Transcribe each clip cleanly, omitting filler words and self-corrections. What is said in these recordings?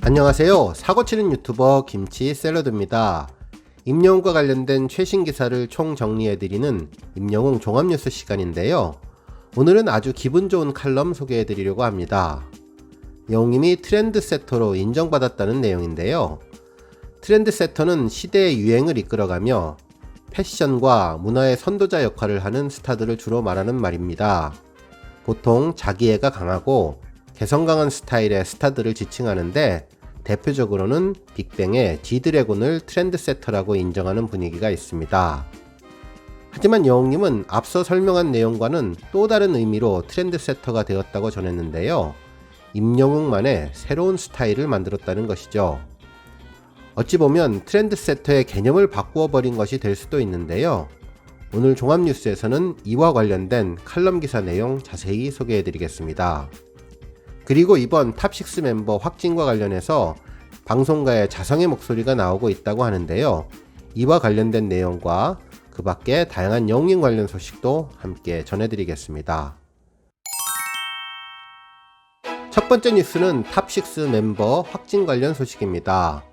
안녕하세요. 사고치는 유튜버 김치샐러드입니다. 임영웅과 관련된 최신 기사를 총 정리해드리는 임영웅 종합뉴스 시간인데요. 오늘은 아주 기분 좋은 칼럼 소개해드리려고 합니다. 영웅님이 트렌드세터로 인정받았다는 내용인데요. 트렌드세터는 시대의 유행을 이끌어가며 패션과 문화의 선도자 역할을 하는 스타들을 주로 말하는 말입니다. 보통 자기애가 강하고 개성 강한 스타일의 스타들을 지칭하는데 대표적으로는 빅뱅의 G드래곤을 트렌드세터라고 인정하는 분위기가 있습니다. 하지만 영웅님은 앞서 설명한 내용과는 또 다른 의미로 트렌드세터가 되었다고 전했는데요. 임영웅만의 새로운 스타일을 만들었다는 것이죠. 어찌 보면 트렌드세터의 개념을 바꾸어 버린 것이 될 수도 있는데요. 오늘 종합뉴스에서는 이와 관련된 칼럼 기사 내용 자세히 소개해 드리겠습니다. 그리고 이번 탑6 멤버 확진과 관련해서 방송가의 자성의 목소리가 나오고 있다고 하는데요. 이와 관련된 내용과 그 밖에 다양한 영웅님 관련 소식도 함께 전해드리겠습니다. 첫 번째 뉴스는 탑6 멤버 확진 관련 소식입니다.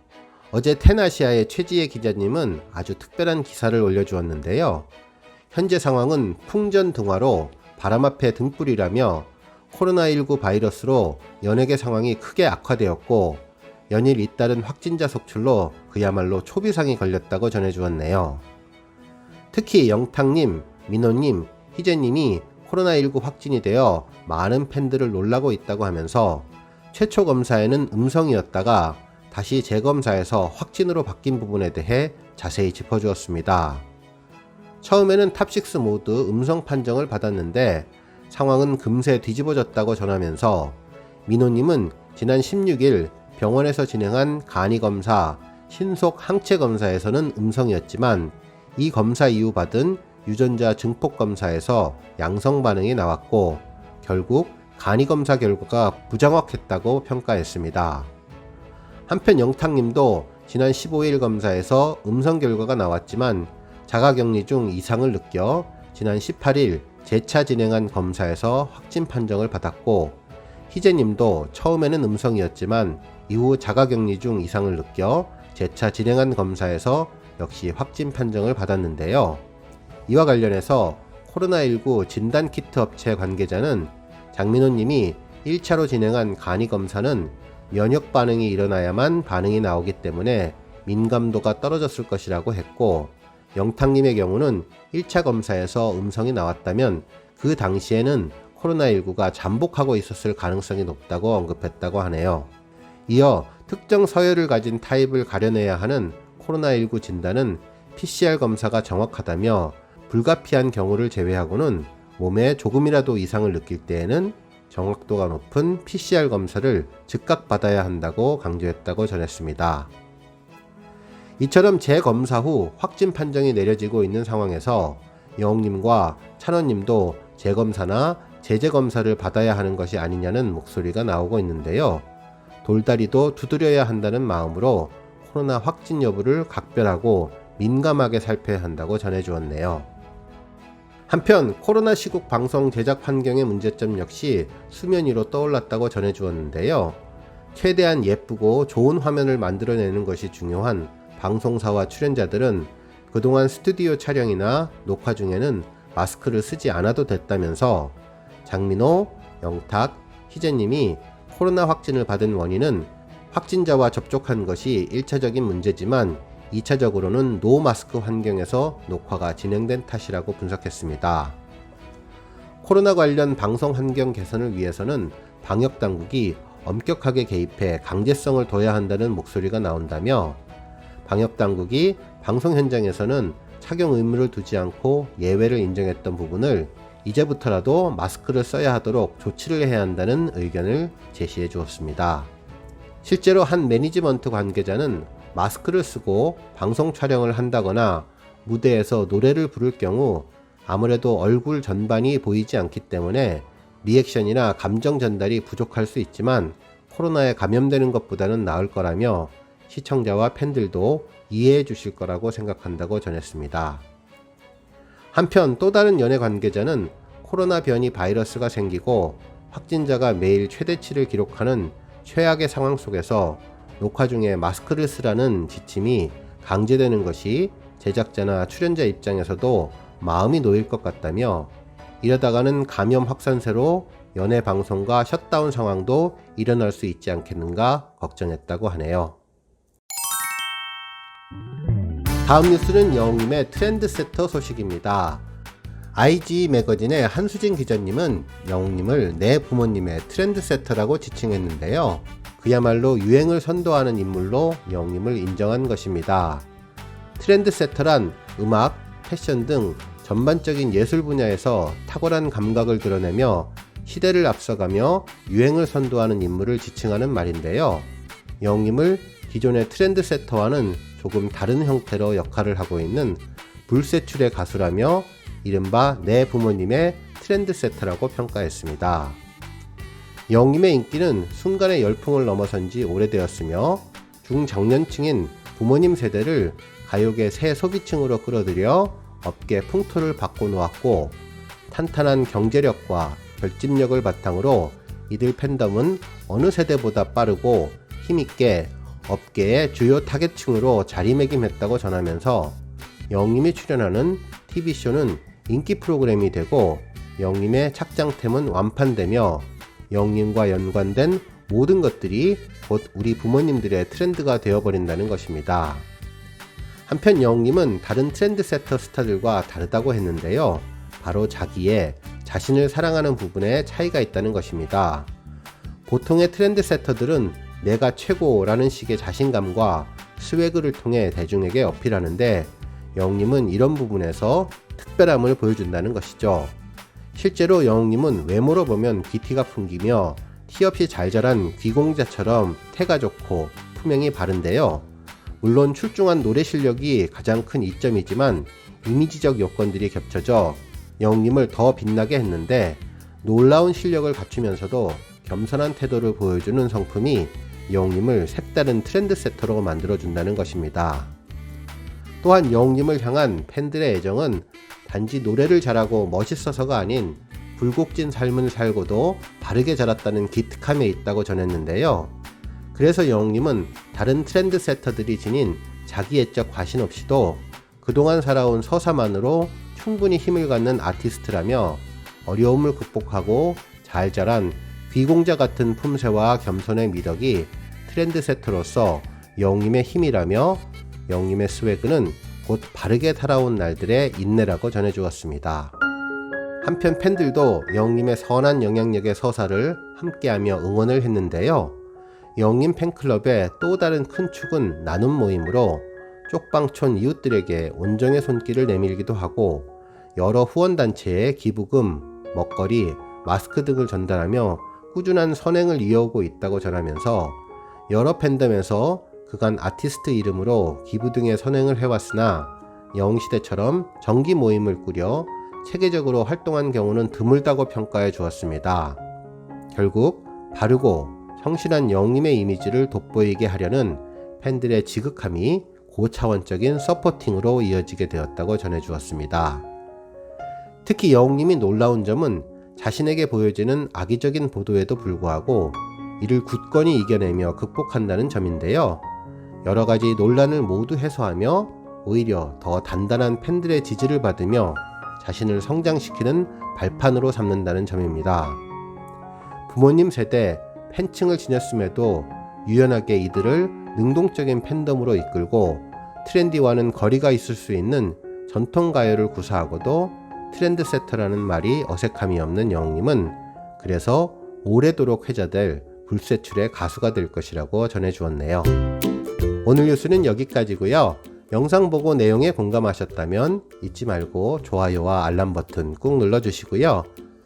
어제 텐아시아의 최지혜 기자님은 아주 특별한 기사를 올려주었는데요. 현재 상황은 풍전등화로 바람 앞에 등불이라며 코로나19 바이러스로 연예계 상황이 크게 악화되었고 연일 잇따른 확진자 속출로 그야말로 초비상이 걸렸다고 전해주었네요. 특히 영탁님, 민호님, 희재님이 코로나19 확진이 되어 많은 팬들을 놀라고 있다고 하면서 최초 검사에는 음성이었다가 다시 재검사에서 확진으로 바뀐 부분에 대해 자세히 짚어주었습니다. 처음에는 탑6 모두 음성 판정을 받았는데 상황은 금세 뒤집어졌다고 전하면서 민호님은 지난 16일 병원에서 진행한 간이검사, 신속 항체검사에서는 음성이었지만 이 검사 이후 받은 유전자 증폭검사에서 양성 반응이 나왔고 결국 간이검사 결과가 부정확했다고 평가했습니다. 한편 영탁님도 지난 15일 검사에서 음성 결과가 나왔지만 자가격리 중 이상을 느껴 지난 18일 재차 진행한 검사에서 확진 판정을 받았고 희재님도 처음에는 음성이었지만 이후 자가격리 중 이상을 느껴 재차 진행한 검사에서 역시 확진 판정을 받았는데요. 이와 관련해서 코로나19 진단키트 업체 관계자는 장민호님이 1차로 진행한 간이검사는 면역 반응이 일어나야만 반응이 나오기 때문에 민감도가 떨어졌을 것이라고 했고 영탁님의 경우는 1차 검사에서 음성이 나왔다면 그 당시에는 코로나19가 잠복하고 있었을 가능성이 높다고 언급했다고 하네요. 이어 특정 서열을 가진 타입을 가려내야 하는 코로나19 진단은 PCR 검사가 정확하다며 불가피한 경우를 제외하고는 몸에 조금이라도 이상을 느낄 때에는 정확도가 높은 PCR 검사를 즉각 받아야 한다고 강조했다고 전했습니다. 이처럼 재검사 후 확진 판정이 내려지고 있는 상황에서 영웅님과 찬원님도 재검사나 재검사를 받아야 하는 것이 아니냐는 목소리가 나오고 있는데요. 돌다리도 두드려야 한다는 마음으로 코로나 확진 여부를 각별하고 민감하게 살펴야 한다고 전해주었네요. 한편 코로나 시국 방송 제작 환경의 문제점 역시 수면 위로 떠올랐다고 전해주었는데요. 최대한 예쁘고 좋은 화면을 만들어내는 것이 중요한 방송사와 출연자들은 그동안 스튜디오 촬영이나 녹화 중에는 마스크를 쓰지 않아도 됐다면서 장민호, 영탁, 희재님이 코로나 확진을 받은 원인은 확진자와 접촉한 것이 1차적인 문제지만 2차적으로는 노마스크 환경에서 녹화가 진행된 탓이라고 분석했습니다. 코로나 관련 방송 환경 개선을 위해서는 방역당국이 엄격하게 개입해 강제성을 둬야 한다는 목소리가 나온다며 방역당국이 방송 현장에서는 착용 의무를 두지 않고 예외를 인정했던 부분을 이제부터라도 마스크를 써야 하도록 조치를 해야 한다는 의견을 제시해 주었습니다. 실제로 한 매니지먼트 관계자는 마스크를 쓰고 방송 촬영을 한다거나 무대에서 노래를 부를 경우 아무래도 얼굴 전반이 보이지 않기 때문에 리액션이나 감정 전달이 부족할 수 있지만 코로나에 감염되는 것보다는 나을 거라며 시청자와 팬들도 이해해 주실 거라고 생각한다고 전했습니다. 한편 또 다른 연예 관계자는 코로나 변이 바이러스가 생기고 확진자가 매일 최대치를 기록하는 최악의 상황 속에서 녹화 중에 마스크를 쓰라는 지침이 강제되는 것이 제작자나 출연자 입장에서도 마음이 놓일 것 같다며, 이러다가는 감염 확산세로 연예 방송과 셧다운 상황도 일어날 수 있지 않겠는가 걱정했다고 하네요. 다음 뉴스는 영웅님의 트렌드세터 소식입니다. IG 매거진의 한수진 기자님은 영웅님을 내 부모님의 트렌드세터라고 지칭했는데요. 그야말로 유행을 선도하는 인물로 영웅님을 인정한 것입니다. 트렌드세터란 음악, 패션 등 전반적인 예술 분야에서 탁월한 감각을 드러내며 시대를 앞서가며 유행을 선도하는 인물을 지칭하는 말인데요. 영웅님을 기존의 트렌드세터와는 조금 다른 형태로 역할을 하고 있는 불세출의 가수라며 이른바 내 부모님의 트렌드세터라고 평가했습니다. 영웅님의 인기는 순간의 열풍을 넘어선 지 오래되었으며 중장년층인 부모님 세대를 가요계 새 소비층으로 끌어들여 업계 풍토를 바꿔놓았고, 탄탄한 경제력과 결집력을 바탕으로 이들 팬덤은 어느 세대보다 빠르고 힘있게 업계의 주요 타겟층으로 자리매김했다고 전하면서 영웅님이 출연하는 TV쇼는 인기 프로그램이 되고 영웅님의 착장템은 완판되며 영웅님과 연관된 모든 것들이 곧 우리 부모님들의 트렌드가 되어버린다는 것입니다. 한편 영웅님은 다른 트렌드세터 스타들과 다르다고 했는데요. 바로 자신을 사랑하는 부분에 차이가 있다는 것입니다. 보통의 트렌드세터들은 내가 최고라는 식의 자신감과 스웨그를 통해 대중에게 어필하는데, 영웅님은 이런 부분에서 특별함을 보여준다는 것이죠. 실제로 영웅님은 외모로 보면 귀티가 풍기며 티 없이 잘 자란 귀공자처럼 태가 좋고 품행이 바른데요. 물론 출중한 노래 실력이 가장 큰 이점이지만 이미지적 요건들이 겹쳐져 영웅님을 더 빛나게 했는데, 놀라운 실력을 갖추면서도 겸손한 태도를 보여주는 성품이 영웅님을 색다른 트렌드세터로 만들어준다는 것입니다. 또한 영웅님을 향한 팬들의 애정은 단지 노래를 잘하고 멋있어서가 아닌 굴곡진 삶을 살고도 바르게 자랐다는 기특함에 있다고 전했는데요. 그래서 영웅님은 다른 트렌드세터들이 지닌 자기애적 과신 없이도 그동안 살아온 서사만으로 충분히 힘을 갖는 아티스트라며, 어려움을 극복하고 잘 자란 귀공자 같은 품새와 겸손의 미덕이 트렌드세터로서 영웅님의 힘이라며, 영웅님의 스웨그는 곧 바르게 살아온 날들의 인내라고 전해주었습니다. 한편 팬들도 영웅님의 선한 영향력의 서사를 함께하며 응원을 했는데요. 영웅님 팬클럽의 또 다른 큰 축은 나눔 모임으로 쪽방촌 이웃들에게 온정의 손길을 내밀기도 하고, 여러 후원단체에 기부금, 먹거리, 마스크 등을 전달하며 꾸준한 선행을 이어오고 있다고 전하면서, 여러 팬덤에서 그간 아티스트 이름으로 기부 등의 선행을 해왔으나 영웅시대처럼 정기 모임을 꾸려 체계적으로 활동한 경우는 드물다고 평가해 주었습니다. 결국 바르고 성실한 영웅님의 이미지를 돋보이게 하려는 팬들의 지극함이 고차원적인 서포팅으로 이어지게 되었다고 전해주었습니다. 특히 영웅님이 놀라운 점은 자신에게 보여지는 악의적인 보도에도 불구하고 이를 굳건히 이겨내며 극복한다는 점인데요. 여러가지 논란을 모두 해소하며 오히려 더 단단한 팬들의 지지를 받으며 자신을 성장시키는 발판으로 삼는다는 점입니다. 부모님 세대 팬층을 지녔음에도 유연하게 이들을 능동적인 팬덤으로 이끌고 트렌디와는 거리가 있을 수 있는 전통 가요를 구사하고도 트렌드세터라는 말이 어색함이 없는 영웅님은 그래서 오래도록 회자될 불세출의 가수가 될 것이라고 전해주었네요. 오늘 뉴스는 여기까지고요. 영상 보고 내용에 공감하셨다면 잊지 말고 좋아요와 알람 버튼 꾹 눌러주시고요.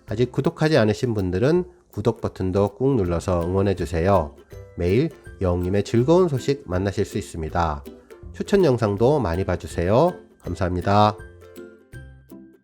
아직 구독하지 않으신 분들은 구독 버튼도 꾹 눌러서 응원해주세요. 매일 영웅님의 즐거운 소식 만나실 수 있습니다. 추천 영상도 많이 봐주세요. 감사합니다.